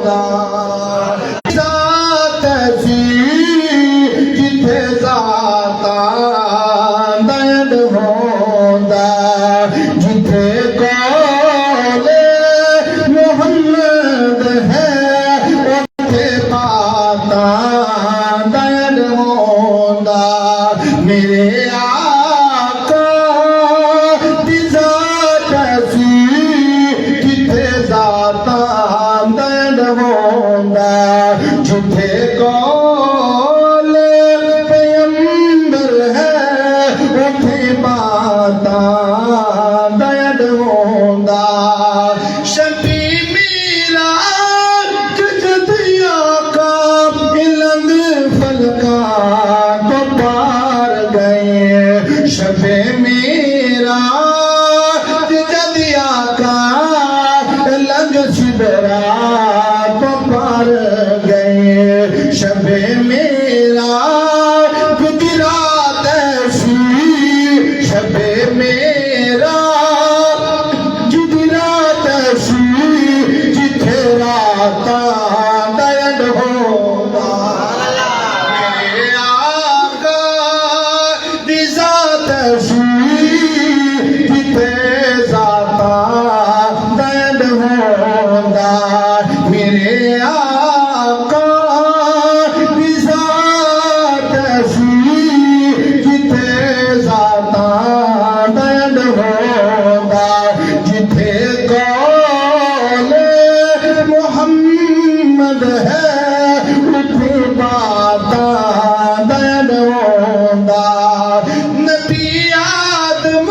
होंदा ज़ात ऐसी जिथे ज़ाता दंड होंदा जिथे कौले मोहम्मद है उथे पाता दंड होंदा मेरे आका दी ज़ात ऐसी जिथे ज़ाता दंड होंदा जिथे कौले पैगंबर है उथे पाता दंड होंदा शफी मेरा जदिया का इलंग फलका तो पार गए शफे मेरा जदिया का इलंग शिबरा तो पार गए शबे मेरा गुजरात ऐसी शबे मेरा गुजरात ऐसी जिथे राता दंड होंदा मेरे आका दी ज़ात ऐसी जिथे ज़ाता दंड होंदा मेरे आका दी ज़ात ऐसी जिथे ज़ाता दंड होंदा जिथे कौले मोहम्मद है उथे पाता दंड होंदा नबी आदम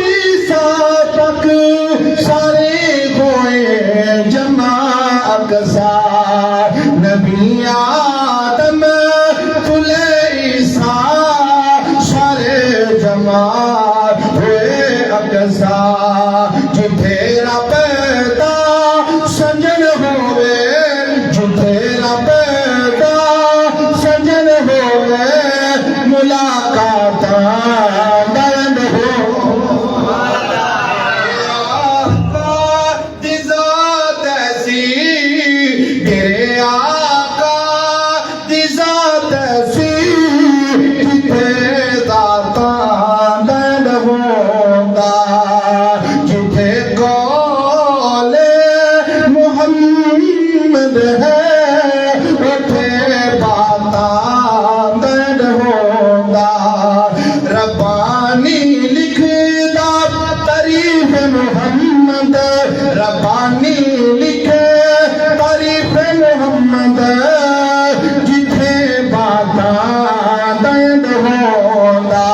ईसा तक सारे गोए जमा अकसा नबी आदम तुले ईसा सारे जमा हुए अकसा जिथे पैदा सजन होवे जिथे पैदा सजन होवे मुलाकात दंड हो दी ज़ात ऐसी तेरे आका दी ज़ात ऐसी जिथे ज़ाता दंड होंदा जिथे कौले मोहम्मद है उथे पाता दंड होंदा रब्बानी लिखदा तारीफ मोहम्मद रब्बानी लिखे तारीफ मोहम्मद जिथे बाता दंड होंदा